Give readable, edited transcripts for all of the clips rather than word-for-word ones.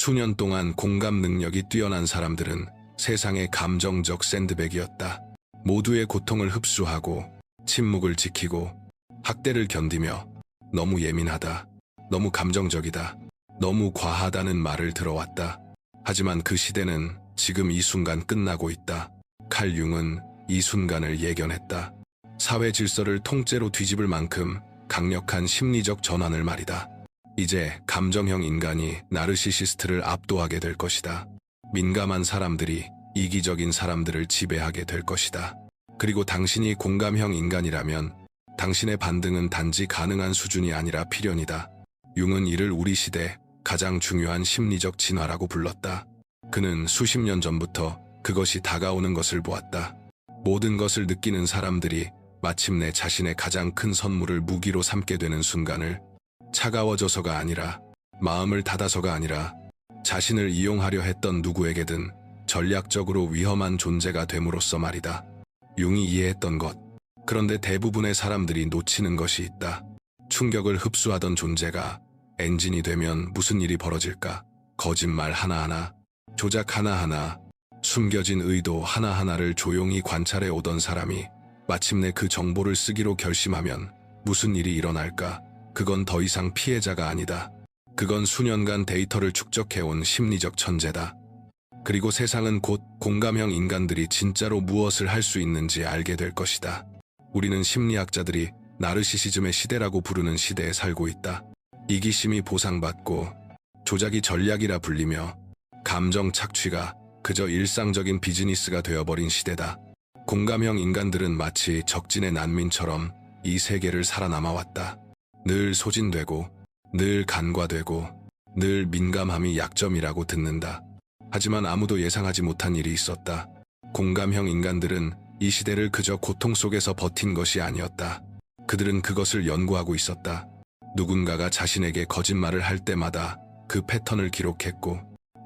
수년 동안 공감 능력이 뛰어난 사람들은 세상의 감정적 샌드백이었다. 모두의 고통을 흡수하고 침묵을 지키고 학대를 견디며 너무 예민하다, 너무 감정적이다, 너무 과하다는 말을 들어왔다. 하지만 그 시대는 지금 이 순간 끝나고 있다. 칼 융은 이 순간을 예견했다. 사회 질서를 통째로 뒤집을 만큼 강력한 심리적 전환을 말이다. 이제 감정형 인간이 나르시시스트를 압도하게 될 것이다. 민감한 사람들이 이기적인 사람들을 지배하게 될 것이다. 그리고 당신이 공감형 인간이라면 당신의 반등은 단지 가능한 수준이 아니라 필연이다. 융은 이를 우리 시대 가장 중요한 심리적 진화라고 불렀다. 그는 수십 년 전부터 그것이 다가오는 것을 보았다. 모든 것을 느끼는 사람들이 마침내 자신의 가장 큰 선물을 무기로 삼게 되는 순간을, 차가워져서가 아니라, 마음을 닫아서가 아니라 자신을 이용하려 했던 누구에게든 전략적으로 위험한 존재가 됨으로써 말이다. 융이 이해했던 것, 그런데 대부분의 사람들이 놓치는 것이 있다. 충격을 흡수하던 존재가 엔진이 되면 무슨 일이 벌어질까? 거짓말 하나하나, 조작 하나하나, 숨겨진 의도 하나하나를 조용히 관찰해 오던 사람이 마침내 그 정보를 쓰기로 결심하면 무슨 일이 일어날까? 그건 더 이상 피해자가 아니다. 그건 수년간 데이터를 축적해온 심리적 천재다. 그리고 세상은 곧 공감형 인간들이 진짜로 무엇을 할 수 있는지 알게 될 것이다. 우리는 심리학자들이 나르시시즘의 시대라고 부르는 시대에 살고 있다. 이기심이 보상받고 조작이 전략이라 불리며 감정 착취가 그저 일상적인 비즈니스가 되어버린 시대다. 공감형 인간들은 마치 적진의 난민처럼 이 세계를 살아남아왔다. 늘 소진되고, 늘 간과되고, 늘 민감함이 약점이라고 듣는다. 하지만 아무도 예상하지 못한 일이 있었다. 공감형 인간들은 이 시대를 그저 고통 속에서 버틴 것이 아니었다. 그들은 그것을 연구하고 있었다. 누군가가 자신에게 거짓말을 할 때마다 그 패턴을 기록했고,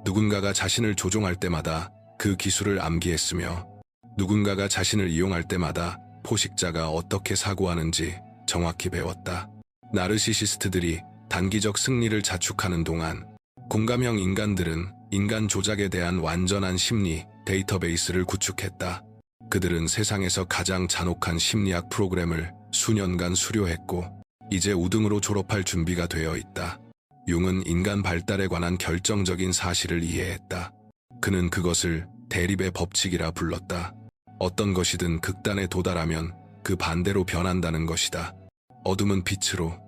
누군가가 자신을 조종할 때마다 그 기술을 암기했으며, 누군가가 자신을 이용할 때마다 포식자가 어떻게 사고하는지 정확히 배웠다. 나르시시스트들이 단기적 승리를 자축하는 동안 공감형 인간들은 인간 조작에 대한 완전한 심리 데이터베이스를 구축했다. 그들은 세상에서 가장 잔혹한 심리학 프로그램을 수년간 수료했고 이제 우등으로 졸업할 준비가 되어 있다. 융은 인간 발달에 관한 결정적인 사실을 이해했다. 그는 그것을 대립의 법칙이라 불렀다. 어떤 것이든 극단에 도달하면 그 반대로 변한다는 것이다. 어둠은 빛으로,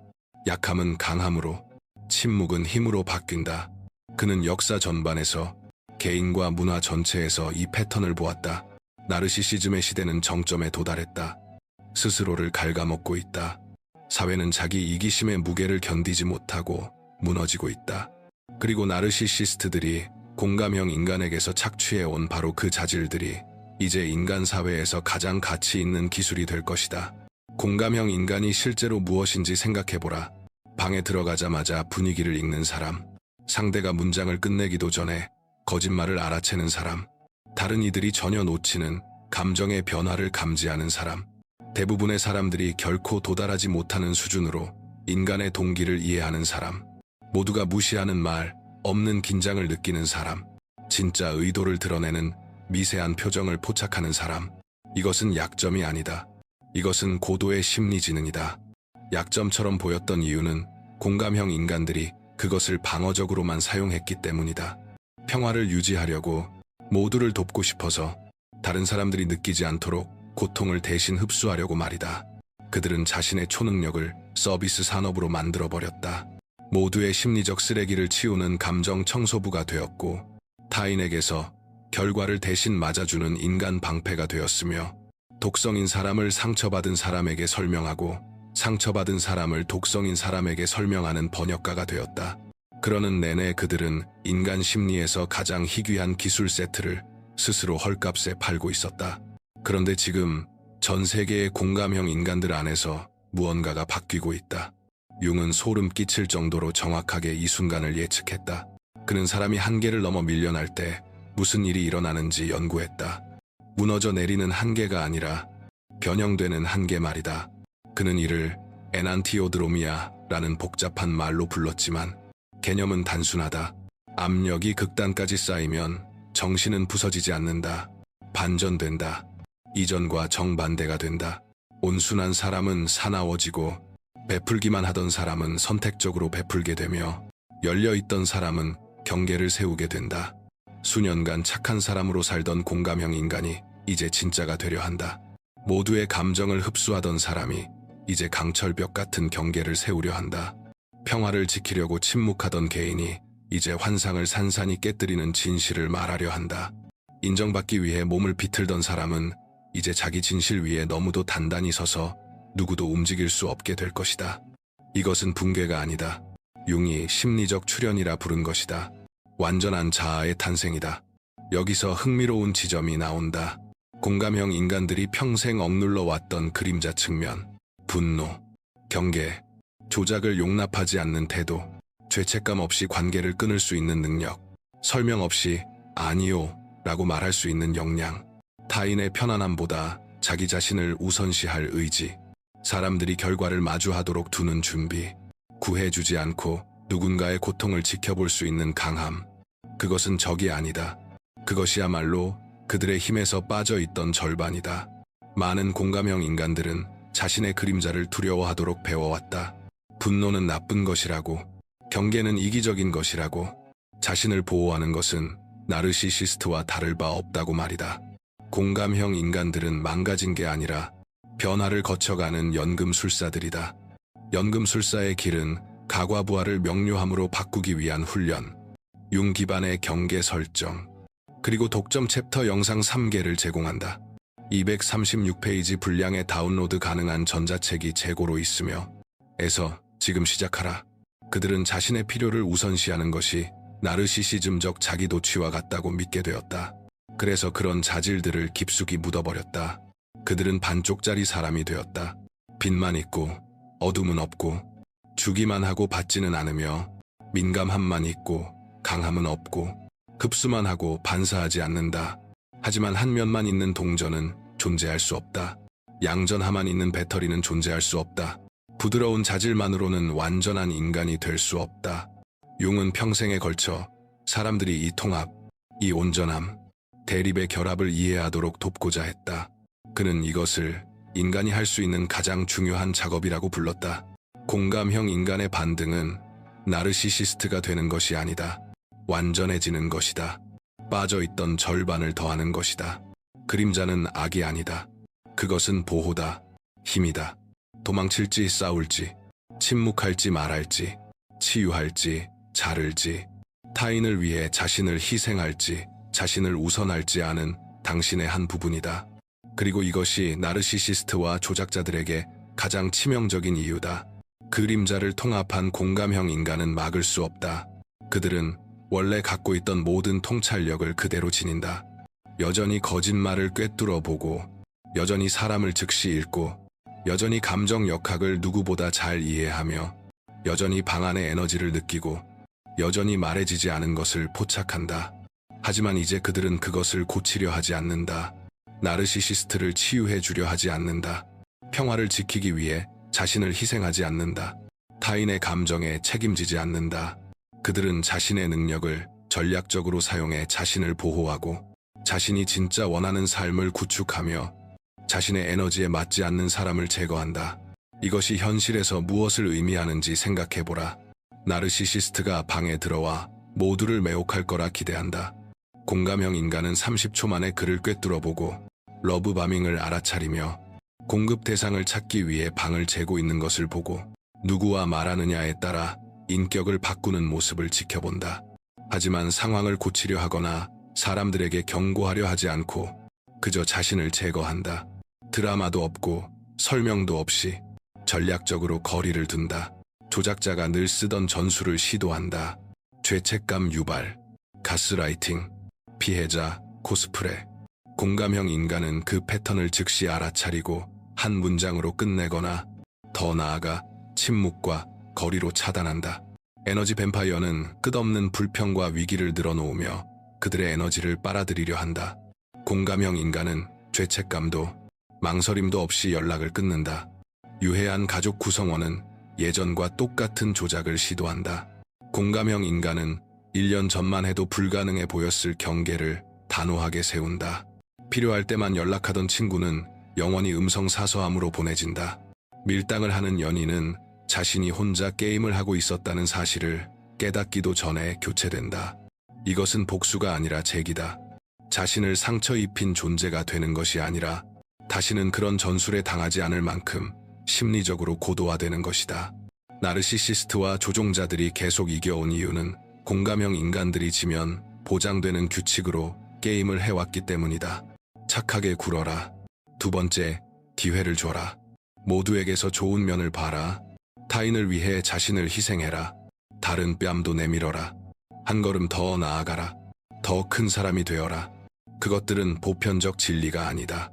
약함은 강함으로, 침묵은 힘으로 바뀐다. 그는 역사 전반에서, 개인과 문화 전체에서 이 패턴을 보았다. 나르시시즘의 시대는 정점에 도달했다. 스스로를 갉아먹고 있다. 사회는 자기 이기심의 무게를 견디지 못하고 무너지고 있다. 그리고 나르시시스트들이 공감형 인간에게서 착취해온 바로 그 자질들이 이제 인간 사회에서 가장 가치 있는 기술이 될 것이다. 공감형 인간이 실제로 무엇인지 생각해보라. 방에 들어가자마자 분위기를 읽는 사람, 상대가 문장을 끝내기도 전에 거짓말을 알아채는 사람, 다른 이들이 전혀 놓치는 감정의 변화를 감지하는 사람, 대부분의 사람들이 결코 도달하지 못하는 수준으로 인간의 동기를 이해하는 사람, 모두가 무시하는 말, 없는 긴장을 느끼는 사람, 진짜 의도를 드러내는 미세한 표정을 포착하는 사람. 이것은 약점이 아니다. 이것은 고도의 심리지능이다. 약점처럼 보였던 이유는 공감형 인간들이 그것을 방어적으로만 사용했기 때문이다. 평화를 유지하려고, 모두를 돕고 싶어서, 다른 사람들이 느끼지 않도록 고통을 대신 흡수하려고 말이다. 그들은 자신의 초능력을 서비스 산업으로 만들어버렸다. 모두의 심리적 쓰레기를 치우는 감정 청소부가 되었고, 타인에게서 결과를 대신 맞아주는 인간 방패가 되었으며, 독성인 사람을 상처받은 사람에게 설명하고, 상처받은 사람을 독성인 사람에게 설명하는 번역가가 되었다. 그러는 내내 그들은 인간 심리에서 가장 희귀한 기술 세트를 스스로 헐값에 팔고 있었다. 그런데 지금 전 세계의 공감형 인간들 안에서 무언가가 바뀌고 있다. 융은 소름 끼칠 정도로 정확하게 이 순간을 예측했다. 그는 사람이 한계를 넘어 밀려날 때 무슨 일이 일어나는지 연구했다. 무너져 내리는 한계가 아니라 변형되는 한계 말이다. 그는 이를 에난티오드로미아라는 복잡한 말로 불렀지만 개념은 단순하다. 압력이 극단까지 쌓이면 정신은 부서지지 않는다. 반전된다. 이전과 정반대가 된다. 온순한 사람은 사나워지고 베풀기만 하던 사람은 선택적으로 베풀게 되며 열려있던 사람은 경계를 세우게 된다. 수년간 착한 사람으로 살던 공감형 인간이 이제 진짜가 되려 한다. 모두의 감정을 흡수하던 사람이 이제 강철벽 같은 경계를 세우려 한다. 평화를 지키려고 침묵하던 개인이 이제 환상을 산산이 깨뜨리는 진실을 말하려 한다. 인정받기 위해 몸을 비틀던 사람은 이제 자기 진실 위에 너무도 단단히 서서 누구도 움직일 수 없게 될 것이다. 이것은 붕괴가 아니다. 융이 심리적 출현이라 부른 것이다. 완전한 자아의 탄생이다. 여기서 흥미로운 지점이 나온다. 공감형 인간들이 평생 억눌러 왔던 그림자 측면, 분노, 경계, 조작을 용납하지 않는 태도, 죄책감 없이 관계를 끊을 수 있는 능력, 설명 없이 아니요 라고 말할 수 있는 역량, 타인의 편안함보다 자기 자신을 우선시할 의지, 사람들이 결과를 마주하도록 두는 준비, 구해주지 않고 누군가의 고통을 지켜볼 수 있는 강함. 그것은 적이 아니다. 그것이야말로 그들의 힘에서 빠져있던 절반이다. 많은 공감형 인간들은 자신의 그림자를 두려워하도록 배워왔다. 분노는 나쁜 것이라고, 경계는 이기적인 것이라고, 자신을 보호하는 것은 나르시시스트와 다를 바 없다고 말이다. 공감형 인간들은 망가진 게 아니라 변화를 거쳐가는 연금술사들이다. 연금술사의 길은 가과부하를 명료함으로 바꾸기 위한 훈련, 융 기반의 경계 설정, 그리고 독점 챕터 영상 3개를 제공한다. 236페이지 분량의 다운로드 가능한 전자책이 재고로 있으며 에서 지금 시작하라. 그들은 자신의 필요를 우선시하는 것이 나르시시즘적 자기도취와 같다고 믿게 되었다. 그래서 그런 자질들을 깊숙이 묻어버렸다. 그들은 반쪽짜리 사람이 되었다. 빛만 있고 어둠은 없고 주기만 하고 받지는 않으며 민감함만 있고 강함은 없고 급수만 하고 반사하지 않는다. 하지만 한 면만 있는 동전은 존재할 수 없다. 양전하만 있는 배터리는 존재할 수 없다. 부드러운 자질만으로는 완전한 인간이 될 수 없다. 융은 평생에 걸쳐 사람들이 이 통합, 이 온전함, 대립의 결합을 이해하도록 돕고자 했다. 그는 이것을 인간이 할 수 있는 가장 중요한 작업이라고 불렀다. 공감형 인간의 반등은 나르시시스트가 되는 것이 아니다. 완전해지는 것이다. 빠져있던 절반을 더하는 것이다. 그림자는 악이 아니다. 그것은 보호다. 힘이다. 도망칠지 싸울지, 침묵할지 말할지, 치유할지 자를지, 타인을 위해 자신을 희생할지, 자신을 우선할지 아는 당신의 한 부분이다. 그리고 이것이 나르시시스트와 조작자들에게 가장 치명적인 이유다. 그림자를 통합한 공감형 인간은 막을 수 없다. 그들은 원래 갖고 있던 모든 통찰력을 그대로 지닌다. 여전히 거짓말을 꿰뚫어 보고, 여전히 사람을 즉시 읽고, 여전히 감정 역학을 누구보다 잘 이해하며, 여전히 방안의 에너지를 느끼고, 여전히 말해지지 않은 것을 포착한다. 하지만 이제 그들은 그것을 고치려 하지 않는다. 나르시시스트를 치유해 주려 하지 않는다. 평화를 지키기 위해 자신을 희생하지 않는다. 타인의 감정에 책임지지 않는다. 그들은 자신의 능력을 전략적으로 사용해 자신을 보호하고 자신이 진짜 원하는 삶을 구축하며 자신의 에너지에 맞지 않는 사람을 제거한다. 이것이 현실에서 무엇을 의미하는지 생각해보라. 나르시시스트가 방에 들어와 모두를 매혹할 거라 기대한다. 공감형 인간은 30초 만에 그를 꿰뚫어보고 러브바밍을 알아차리며 공급 대상을 찾기 위해 방을 재고 있는 것을 보고 누구와 말하느냐에 따라 인격을 바꾸는 모습을 지켜본다. 하지만 상황을 고치려 하거나 사람들에게 경고하려 하지 않고 그저 자신을 제거한다. 드라마도 없고 설명도 없이 전략적으로 거리를 둔다. 조작자가 늘 쓰던 전술을 시도한다. 죄책감 유발, 가스라이팅, 피해자, 코스프레. 공감형 인간은 그 패턴을 즉시 알아차리고 한 문장으로 끝내거나 더 나아가 침묵과 거리로 차단한다. 에너지 뱀파이어는 끝없는 불평과 위기를 늘어놓으며 그들의 에너지를 빨아들이려 한다. 공감형 인간은 죄책감도 망설임도 없이 연락을 끊는다. 유해한 가족 구성원은 예전과 똑같은 조작을 시도한다. 공감형 인간은 1년 전만 해도 불가능해 보였을 경계를 단호하게 세운다. 필요할 때만 연락하던 친구는 영원히 음성 사서함으로 보내진다. 밀당을 하는 연인은 자신이 혼자 게임을 하고 있었다는 사실을 깨닫기도 전에 교체된다. 이것은 복수가 아니라 제기다. 자신을 상처 입힌 존재가 되는 것이 아니라 다시는 그런 전술에 당하지 않을 만큼 심리적으로 고도화되는 것이다. 나르시시스트와 조종자들이 계속 이겨온 이유는 공감형 인간들이 지면 보장되는 규칙으로 게임을 해왔기 때문이다. 착하게 굴어라. 두 번째, 기회를 줘라. 모두에게서 좋은 면을 봐라. 타인을 위해 자신을 희생해라. 다른 뺨도 내밀어라. 한 걸음 더 나아가라. 더 큰 사람이 되어라. 그것들은 보편적 진리가 아니다.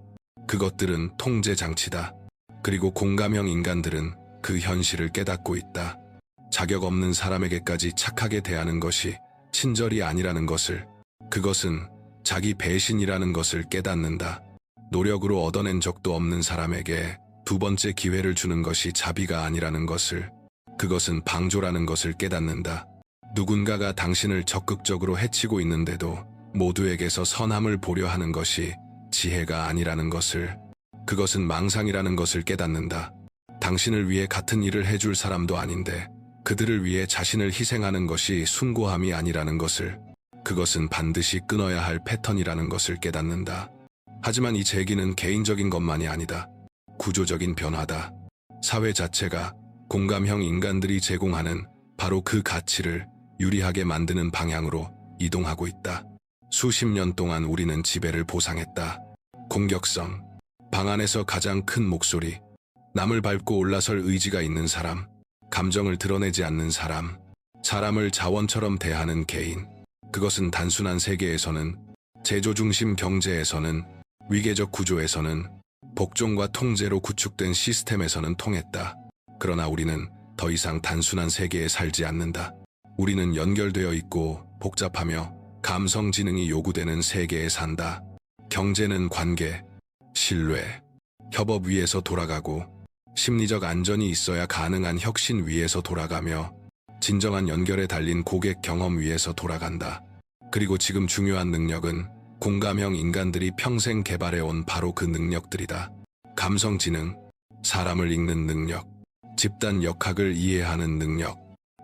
그것들은 통제 장치다. 그리고 공감형 인간들은 그 현실을 깨닫고 있다. 자격 없는 사람에게까지 착하게 대하는 것이 친절이 아니라는 것을, 그것은 자기 배신이라는 것을 깨닫는다. 노력으로 얻어낸 적도 없는 사람에게 두 번째 기회를 주는 것이 자비가 아니라는 것을, 그것은 방조라는 것을 깨닫는다. 누군가가 당신을 적극적으로 해치고 있는데도 모두에게서 선함을 보려 하는 것이 지혜가 아니라는 것을, 그것은 망상이라는 것을 깨닫는다. 당신을 위해 같은 일을 해줄 사람도 아닌데 그들을 위해 자신을 희생하는 것이 숭고함이 아니라는 것을, 그것은 반드시 끊어야 할 패턴이라는 것을 깨닫는다. 하지만 이 제기는 개인적인 것만이 아니다. 구조적인 변화다. 사회 자체가 공감형 인간들이 제공하는 바로 그 가치를 유리하게 만드는 방향으로 이동하고 있다. 수십 년 동안 우리는 지배를 보상했다. 공격성, 방 안에서 가장 큰 목소리, 남을 밟고 올라설 의지가 있는 사람, 감정을 드러내지 않는 사람, 사람을 자원처럼 대하는 개인. 그것은 단순한 세계에서는, 제조중심 경제에서는, 위계적 구조에서는, 복종과 통제로 구축된 시스템에서는 통했다. 그러나 우리는 더 이상 단순한 세계에 살지 않는다. 우리는 연결되어 있고 복잡하며 감성 지능이 요구되는 세계에 산다. 경제는 관계, 신뢰, 협업 위에서 돌아가고 심리적 안전이 있어야 가능한 혁신 위에서 돌아가며 진정한 연결에 달린 고객 경험 위에서 돌아간다. 그리고 지금 중요한 능력은 공감형 인간들이 평생 개발해온 바로 그 능력들이다. 감성 지능, 사람을 읽는 능력, 집단 역학을 이해하는 능력,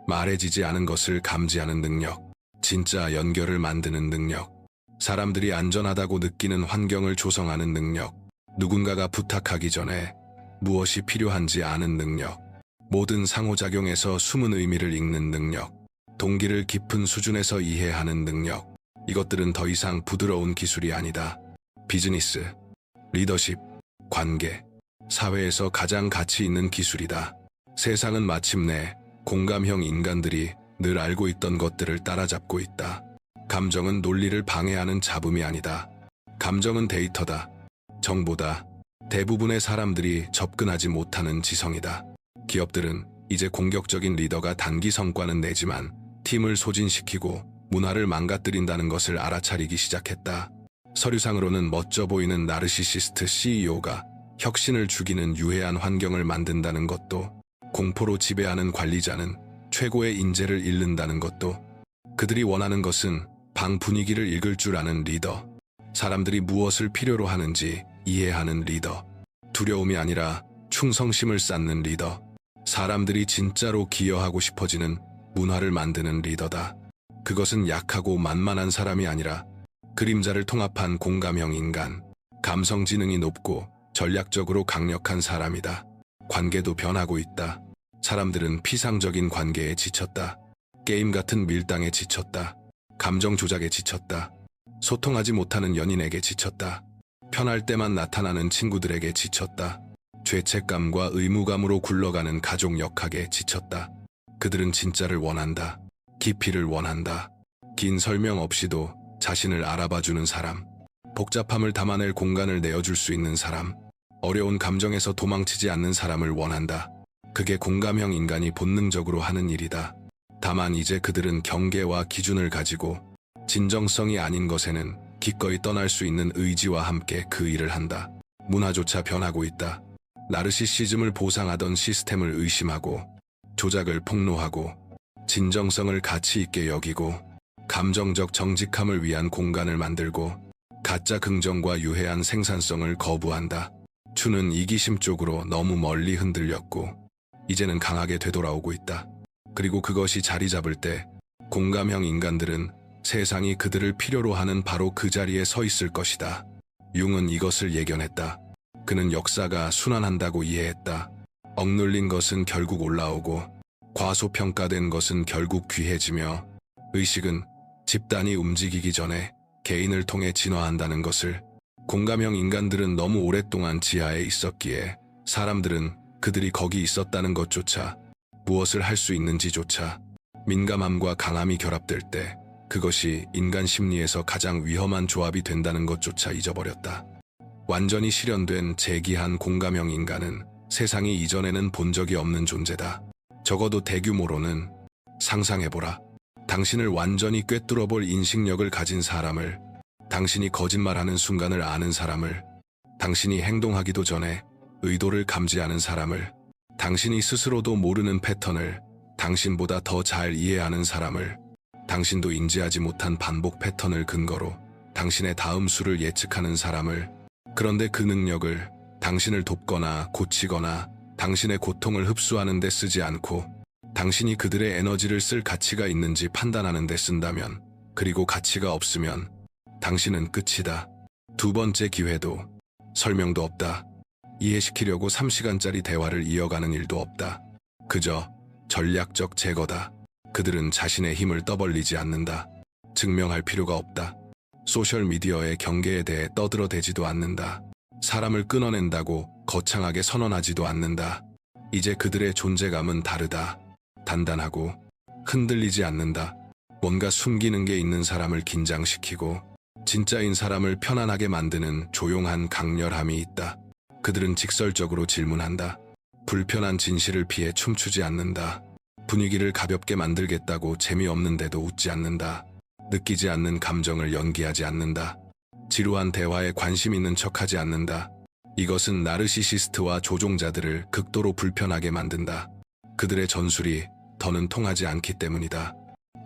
말해지지 않은 것을 감지하는 능력, 진짜 연결을 만드는 능력, 사람들이 안전하다고 느끼는 환경을 조성하는 능력, 누군가가 부탁하기 전에 무엇이 필요한지 아는 능력, 모든 상호작용에서 숨은 의미를 읽는 능력, 동기를 깊은 수준에서 이해하는 능력. 이것들은 더 이상 부드러운 기술이 아니다. 비즈니스, 리더십, 관계, 사회에서 가장 가치 있는 기술이다. 세상은 마침내 공감형 인간들이 늘 알고 있던 것들을 따라잡고 있다. 감정은 논리를 방해하는 잡음이 아니다. 감정은 데이터다. 정보다. 대부분의 사람들이 접근하지 못하는 지성이다. 기업들은 이제 공격적인 리더가 단기 성과는 내지만 팀을 소진시키고 문화를 망가뜨린다는 것을 알아차리기 시작했다. 서류상으로는 멋져 보이는 나르시시스트 CEO가 혁신을 죽이는 유해한 환경을 만든다는 것도, 공포로 지배하는 관리자는 최고의 인재를 잃는다는 것도, 그들이 원하는 것은 방 분위기를 읽을 줄 아는 리더, 사람들이 무엇을 필요로 하는지 이해하는 리더, 두려움이 아니라 충성심을 쌓는 리더, 사람들이 진짜로 기여하고 싶어지는 문화를 만드는 리더다. 그것은 약하고 만만한 사람이 아니라 그림자를 통합한 공감형 인간, 감성 지능이 높고 전략적으로 강력한 사람이다. 관계도 변하고 있다. 사람들은 피상적인 관계에 지쳤다. 게임 같은 밀당에 지쳤다. 감정 조작에 지쳤다. 소통하지 못하는 연인에게 지쳤다. 편할 때만 나타나는 친구들에게 지쳤다. 죄책감과 의무감으로 굴러가는 가족 역학에 지쳤다. 그들은 진짜를 원한다. 깊이를 원한다. 긴 설명 없이도 자신을 알아봐주는 사람, 복잡함을 담아낼 공간을 내어줄 수 있는 사람, 어려운 감정에서 도망치지 않는 사람을 원한다. 그게 공감형 인간이 본능적으로 하는 일이다. 다만 이제 그들은 경계와 기준을 가지고 진정성이 아닌 것에는 기꺼이 떠날 수 있는 의지와 함께 그 일을 한다. 문화조차 변하고 있다. 나르시시즘을 보상하던 시스템을 의심하고 조작을 폭로하고 진정성을 가치 있게 여기고 감정적 정직함을 위한 공간을 만들고 가짜 긍정과 유해한 생산성을 거부한다. 추는 이기심 쪽으로 너무 멀리 흔들렸고 이제는 강하게 되돌아오고 있다. 그리고 그것이 자리 잡을 때 공감형 인간들은 세상이 그들을 필요로 하는 바로 그 자리에 서 있을 것이다. 융은 이것을 예견했다. 그는 역사가 순환한다고 이해했다. 억눌린 것은 결국 올라오고 과소평가된 것은 결국 귀해지며 의식은 집단이 움직이기 전에 개인을 통해 진화한다는 것을. 공감형 인간들은 너무 오랫동안 지하에 있었기에 사람들은 그들이 거기 있었다는 것조차, 무엇을 할 수 있는지조차, 민감함과 강함이 결합될 때 그것이 인간 심리에서 가장 위험한 조합이 된다는 것조차 잊어버렸다. 완전히 실현된 재기한 공감형 인간은 세상이 이전에는 본 적이 없는 존재다. 적어도 대규모로는. 상상해보라. 당신을 완전히 꿰뚫어볼 인식력을 가진 사람을, 당신이 거짓말하는 순간을 아는 사람을, 당신이 행동하기도 전에 의도를 감지하는 사람을, 당신이 스스로도 모르는 패턴을 당신보다 더 잘 이해하는 사람을, 당신도 인지하지 못한 반복 패턴을 근거로 당신의 다음 수를 예측하는 사람을. 그런데 그 능력을 당신을 돕거나 고치거나 당신의 고통을 흡수하는 데 쓰지 않고 당신이 그들의 에너지를 쓸 가치가 있는지 판단하는 데 쓴다면, 그리고 가치가 없으면 당신은 끝이다. 두 번째 기회도, 설명도 없다. 이해시키려고 3시간짜리 대화를 이어가는 일도 없다. 그저 전략적 제거다. 그들은 자신의 힘을 떠벌리지 않는다. 증명할 필요가 없다. 소셜미디어의 경계에 대해 떠들어대지도 않는다. 사람을 끊어낸다고 거창하게 선언하지도 않는다. 이제 그들의 존재감은 다르다. 단단하고 흔들리지 않는다. 뭔가 숨기는 게 있는 사람을 긴장시키고 진짜인 사람을 편안하게 만드는 조용한 강렬함이 있다. 그들은 직설적으로 질문한다. 불편한 진실을 피해 춤추지 않는다. 분위기를 가볍게 만들겠다고 재미없는데도 웃지 않는다. 느끼지 않는 감정을 연기하지 않는다. 지루한 대화에 관심 있는 척하지 않는다. 이것은 나르시시스트와 조종자들을 극도로 불편하게 만든다. 그들의 전술이 더는 통하지 않기 때문이다.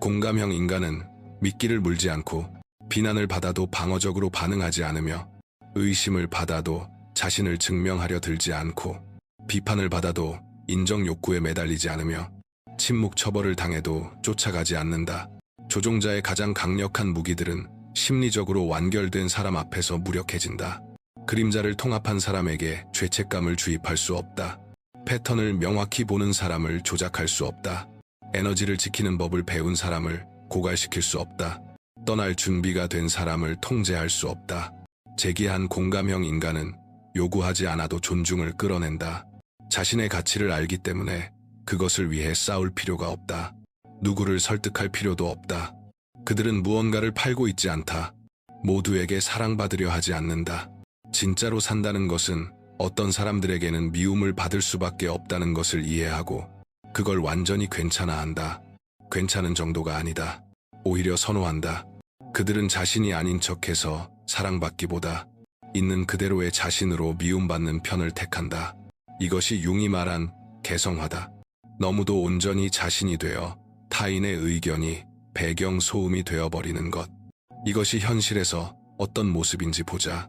공감형 인간은 미끼를 물지 않고 비난을 받아도 방어적으로 반응하지 않으며 의심을 받아도 자신을 증명하려 들지 않고 비판을 받아도 인정 욕구에 매달리지 않으며 침묵 처벌을 당해도 쫓아가지 않는다. 조종자의 가장 강력한 무기들은 심리적으로 완결된 사람 앞에서 무력해진다. 그림자를 통합한 사람에게 죄책감을 주입할 수 없다. 패턴을 명확히 보는 사람을 조작할 수 없다. 에너지를 지키는 법을 배운 사람을 고갈시킬 수 없다. 떠날 준비가 된 사람을 통제할 수 없다. 재기한 공감형 인간은 요구하지 않아도 존중을 끌어낸다. 자신의 가치를 알기 때문에 그것을 위해 싸울 필요가 없다. 누구를 설득할 필요도 없다. 그들은 무언가를 팔고 있지 않다. 모두에게 사랑받으려 하지 않는다. 진짜로 산다는 것은 어떤 사람들에게는 미움을 받을 수밖에 없다는 것을 이해하고 그걸 완전히 괜찮아한다. 괜찮은 정도가 아니다. 오히려 선호한다. 그들은 자신이 아닌 척해서 사랑받기보다 있는 그대로의 자신으로 미움받는 편을 택한다. 이것이 융이 말한 개성화다. 너무도 온전히 자신이 되어 타인의 의견이 배경 소음이 되어버리는 것. 이것이 현실에서 어떤 모습인지 보자.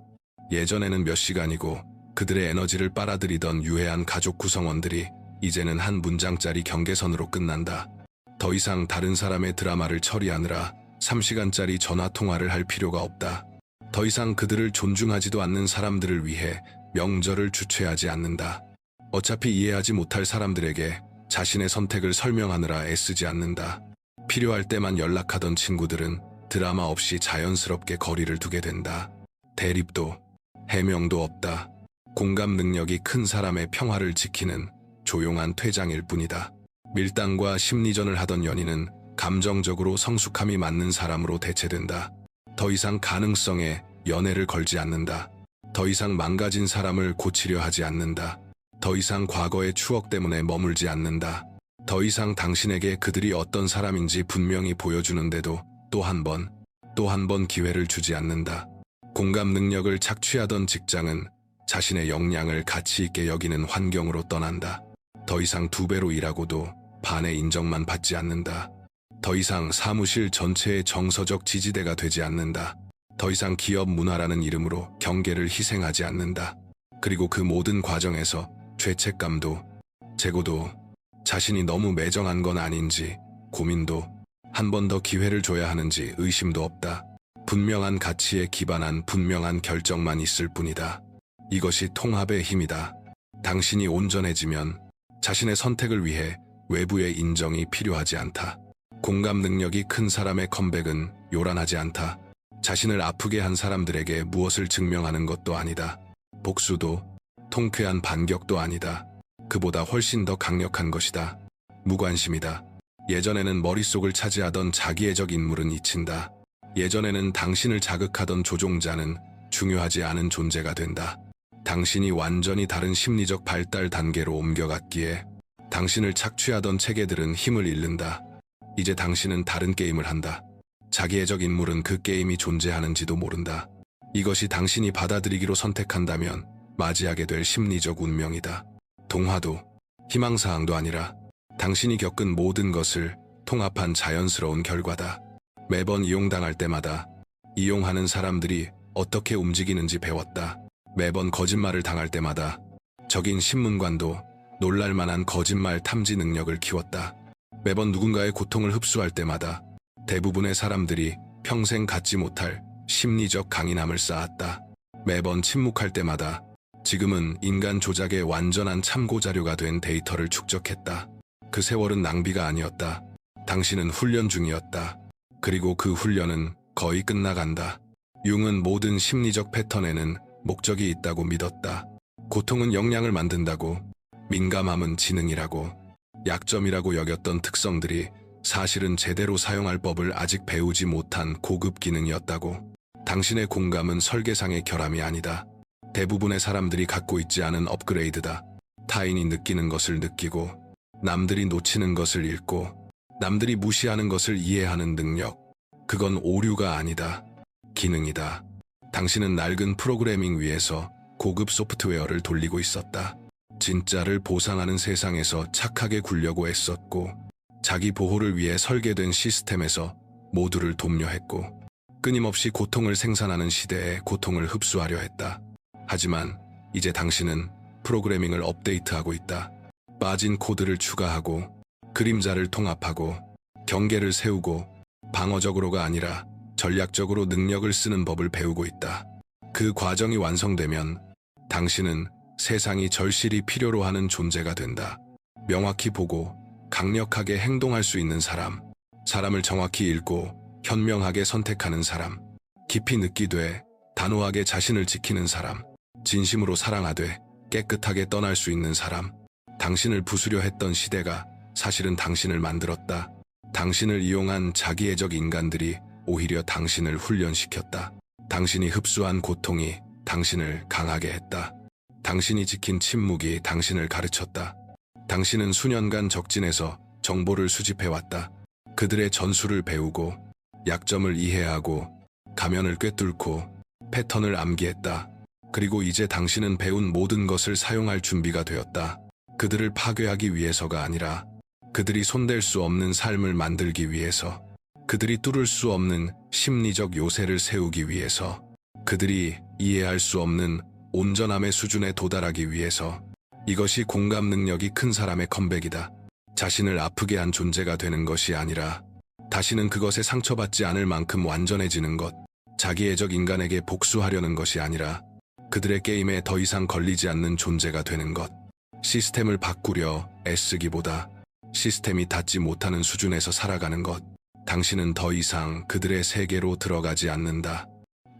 예전에는 몇 시간이고 그들의 에너지를 빨아들이던 유해한 가족 구성원들이 이제는 한 문장짜리 경계선으로 끝난다. 더 이상 다른 사람의 드라마를 처리하느라 3시간짜리 전화통화를 할 필요가 없다. 더 이상 그들을 존중하지도 않는 사람들을 위해 명절을 주최하지 않는다. 어차피 이해하지 못할 사람들에게 자신의 선택을 설명하느라 애쓰지 않는다. 필요할 때만 연락하던 친구들은 드라마 없이 자연스럽게 거리를 두게 된다. 대립도, 해명도 없다. 공감 능력이 큰 사람의 평화를 지키는 조용한 퇴장일 뿐이다. 밀당과 심리전을 하던 연인은 감정적으로 성숙함이 맞는 사람으로 대체된다. 더 이상 가능성에 연애를 걸지 않는다. 더 이상 망가진 사람을 고치려 하지 않는다. 더 이상 과거의 추억 때문에 머물지 않는다. 더 이상 당신에게 그들이 어떤 사람인지 분명히 보여주는데도 또 한 번 기회를 주지 않는다. 공감 능력을 착취하던 직장은 자신의 역량을 가치 있게 여기는 환경으로 떠난다. 더 이상 2배로 일하고도 반의 인정만 받지 않는다. 더 이상 사무실 전체의 정서적 지지대가 되지 않는다. 더 이상 기업 문화라는 이름으로 경계를 희생하지 않는다. 그리고 그 모든 과정에서 죄책감도, 재고도, 자신이 너무 매정한 건 아닌지 고민도, 한 번 더 기회를 줘야 하는지 의심도 없다. 분명한 가치에 기반한 분명한 결정만 있을 뿐이다. 이것이 통합의 힘이다. 당신이 온전해지면 자신의 선택을 위해 외부의 인정이 필요하지 않다. 공감 능력이 큰 사람의 컴백은 요란하지 않다. 자신을 아프게 한 사람들에게 무엇을 증명하는 것도 아니다. 복수도 통쾌한 반격도 아니다. 그보다 훨씬 더 강력한 것이다. 무관심이다. 예전에는 머릿속을 차지하던 자기애적 인물은 잊힌다. 예전에는 당신을 자극하던 조종자는 중요하지 않은 존재가 된다. 당신이 완전히 다른 심리적 발달 단계로 옮겨갔기에 당신을 착취하던 체계들은 힘을 잃는다. 이제 당신은 다른 게임을 한다. 자기애적 인물은 그 게임이 존재하는지도 모른다. 이것이 당신이 받아들이기로 선택한다면 맞이하게 될 심리적 운명이다. 동화도 희망사항도 아니라 당신이 겪은 모든 것을 통합한 자연스러운 결과다. 매번 이용당할 때마다 이용하는 사람들이 어떻게 움직이는지 배웠다. 매번 거짓말을 당할 때마다 적인 신문관도 놀랄만한 거짓말 탐지 능력을 키웠다. 매번 누군가의 고통을 흡수할 때마다 대부분의 사람들이 평생 갖지 못할 심리적 강인함을 쌓았다. 매번 침묵할 때마다 지금은 인간 조작의 완전한 참고자료가 된 데이터를 축적했다. 그 세월은 낭비가 아니었다. 당신은 훈련 중이었다. 그리고 그 훈련은 거의 끝나간다. 융은 모든 심리적 패턴에는 목적이 있다고 믿었다. 고통은 역량을 만든다고, 민감함은 지능이라고, 약점이라고 여겼던 특성들이 사실은 제대로 사용할 법을 아직 배우지 못한 고급 기능이었다고. 당신의 공감은 설계상의 결함이 아니다. 대부분의 사람들이 갖고 있지 않은 업그레이드다. 타인이 느끼는 것을 느끼고, 남들이 놓치는 것을 읽고, 남들이 무시하는 것을 이해하는 능력. 그건 오류가 아니다. 기능이다. 당신은 낡은 프로그래밍 위에서 고급 소프트웨어를 돌리고 있었다. 진짜를 보상하는 세상에서 착하게 굴려고 애썼고, 자기 보호를 위해 설계된 시스템에서 모두를 돕려했고, 끊임없이 고통을 생산하는 시대에 고통을 흡수하려 했다. 하지만 이제 당신은 프로그래밍을 업데이트하고 있다. 빠진 코드를 추가하고, 그림자를 통합하고, 경계를 세우고, 방어적으로가 아니라 전략적으로 능력을 쓰는 법을 배우고 있다. 그 과정이 완성되면 당신은 세상이 절실히 필요로 하는 존재가 된다. 명확히 보고 강력하게 행동할 수 있는 사람, 사람을 정확히 읽고 현명하게 선택하는 사람, 깊이 느끼되 단호하게 자신을 지키는 사람, 진심으로 사랑하되 깨끗하게 떠날 수 있는 사람. 당신을 부수려 했던 시대가 사실은 당신을 만들었다. 당신을 이용한 자기애적 인간들이 오히려 당신을 훈련시켰다. 당신이 흡수한 고통이 당신을 강하게 했다. 당신이 지킨 침묵이 당신을 가르쳤다. 당신은 수년간 적진에서 정보를 수집해왔다. 그들의 전술을 배우고, 약점을 이해하고, 가면을 꿰뚫고, 패턴을 암기했다. 그리고 이제 당신은 배운 모든 것을 사용할 준비가 되었다. 그들을 파괴하기 위해서가 아니라 그들이 손댈 수 없는 삶을 만들기 위해서, 그들이 뚫을 수 없는 심리적 요새를 세우기 위해서, 그들이 이해할 수 없는 온전함의 수준에 도달하기 위해서. 이것이 공감 능력이 큰 사람의 컴백이다. 자신을 아프게 한 존재가 되는 것이 아니라 다시는 그것에 상처받지 않을 만큼 완전해지는 것. 자기애적 인간에게 복수하려는 것이 아니라 그들의 게임에 더 이상 걸리지 않는 존재가 되는 것. 시스템을 바꾸려 애쓰기보다 시스템이 닿지 못하는 수준에서 살아가는 것. 당신은 더 이상 그들의 세계로 들어가지 않는다.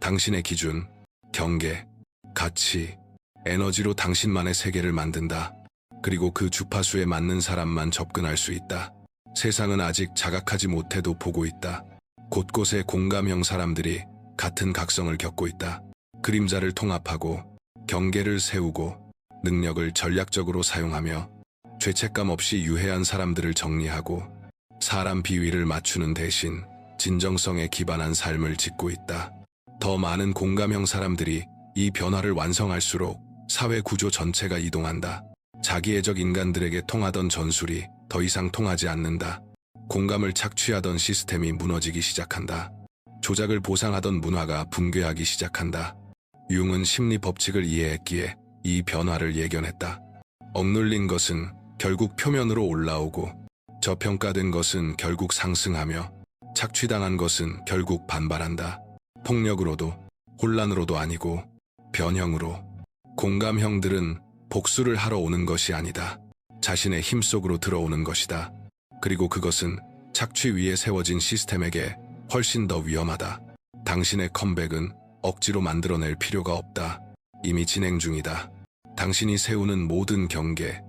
당신의 기준, 경계, 가치, 에너지로 당신만의 세계를 만든다. 그리고 그 주파수에 맞는 사람만 접근할 수 있다. 세상은 아직 자각하지 못해도 보고 있다. 곳곳에 공감형 사람들이 같은 각성을 겪고 있다. 그림자를 통합하고, 경계를 세우고, 능력을 전략적으로 사용하며 죄책감 없이 유해한 사람들을 정리하고 사람 비위를 맞추는 대신 진정성에 기반한 삶을 짓고 있다. 더 많은 공감형 사람들이 이 변화를 완성할수록 사회 구조 전체가 이동한다. 자기애적 인간들에게 통하던 전술이 더 이상 통하지 않는다. 공감을 착취하던 시스템이 무너지기 시작한다. 조작을 보상하던 문화가 붕괴하기 시작한다. 융은 심리 법칙을 이해했기에 이 변화를 예견했다. 억눌린 것은 결국 표면으로 올라오고 저평가된 것은 결국 상승하며 착취당한 것은 결국 반발한다. 폭력으로도 혼란으로도 아니고 변형으로. 공감형들은 복수를 하러 오는 것이 아니다. 자신의 힘 속으로 들어오는 것이다. 그리고 그것은 착취 위에 세워진 시스템에게 훨씬 더 위험하다. 당신의 컴백은 억지로 만들어낼 필요가 없다. 이미 진행 중이다. 당신이 세우는 모든 경계,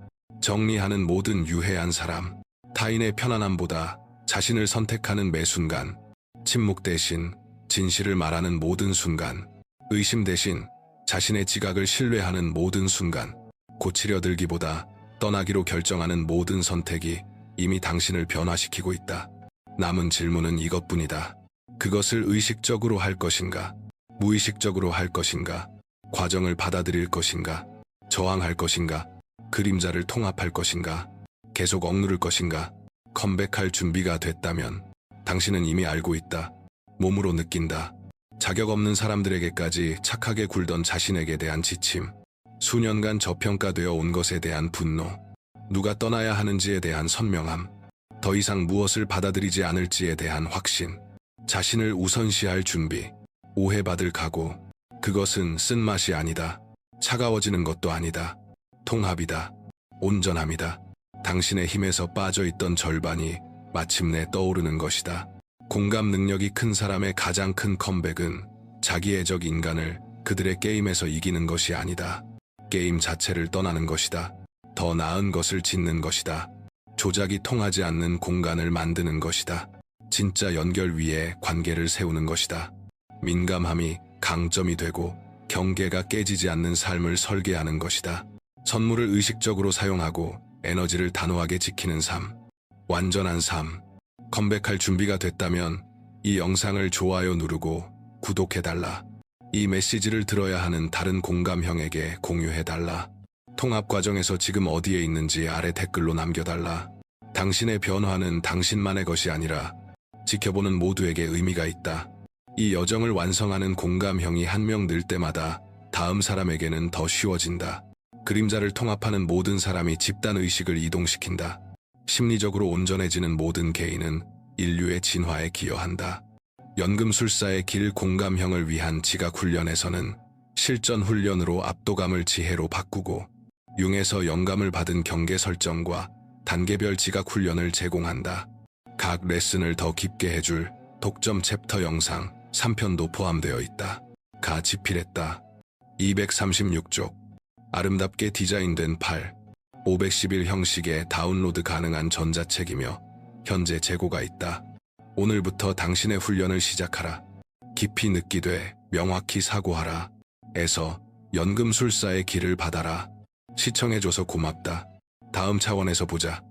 정리하는 모든 유해한 사람, 타인의 편안함보다 자신을 선택하는 매 순간, 침묵 대신 진실을 말하는 모든 순간, 의심 대신 자신의 지각을 신뢰하는 모든 순간, 고치려 들기보다 떠나기로 결정하는 모든 선택이 이미 당신을 변화시키고 있다. 남은 질문은 이것뿐이다. 그것을 의식적으로 할 것인가? 무의식적으로 할 것인가? 과정을 받아들일 것인가? 저항할 것인가? 그림자를 통합할 것인가? 계속 억누를 것인가? 컴백할 준비가 됐다면 당신은 이미 알고 있다. 몸으로 느낀다. 자격 없는 사람들에게까지 착하게 굴던 자신에게 대한 지침, 수년간 저평가되어 온 것에 대한 분노, 누가 떠나야 하는지에 대한 선명함, 더 이상 무엇을 받아들이지 않을지에 대한 확신, 자신을 우선시할 준비, 오해받을 각오. 그것은 쓴맛이 아니다. 차가워지는 것도 아니다. 통합이다. 온전함이다. 당신의 힘에서 빠져있던 절반이 마침내 떠오르는 것이다. 공감 능력이 큰 사람의 가장 큰 컴백은 자기애적 인간을 그들의 게임에서 이기는 것이 아니다. 게임 자체를 떠나는 것이다. 더 나은 것을 짓는 것이다. 조작이 통하지 않는 공간을 만드는 것이다. 진짜 연결 위에 관계를 세우는 것이다. 민감함이 강점이 되고 경계가 깨지지 않는 삶을 설계하는 것이다. 선물을 의식적으로 사용하고 에너지를 단호하게 지키는 삶. 완전한 삶. 컴백할 준비가 됐다면 이 영상을 좋아요 누르고 구독해달라. 이 메시지를 들어야 하는 다른 공감형에게 공유해달라. 통합 과정에서 지금 어디에 있는지 아래 댓글로 남겨달라. 당신의 변화는 당신만의 것이 아니라 지켜보는 모두에게 의미가 있다. 이 여정을 완성하는 공감형이 한 명 늘 때마다 다음 사람에게는 더 쉬워진다. 그림자를 통합하는 모든 사람이 집단의식을 이동시킨다. 심리적으로 온전해지는 모든 개인은 인류의 진화에 기여한다. 연금술사의 길 공감형을 위한 지각훈련에서는 실전훈련으로 압도감을 지혜로 바꾸고 융에서 영감을 받은 경계 설정과 단계별 지각훈련을 제공한다. 각 레슨을 더 깊게 해줄 독점 챕터 영상 3편도 포함되어 있다. 가 집필했다. 236쪽. 아름답게 디자인된 511 형식의 다운로드 가능한 전자책이며 현재 재고가 있다. 오늘부터 당신의 훈련을 시작하라. 깊이 느끼되 명확히 사고하라. 에서 연금술사의 길을 받아라. 시청해줘서 고맙다. 다음 차원에서 보자.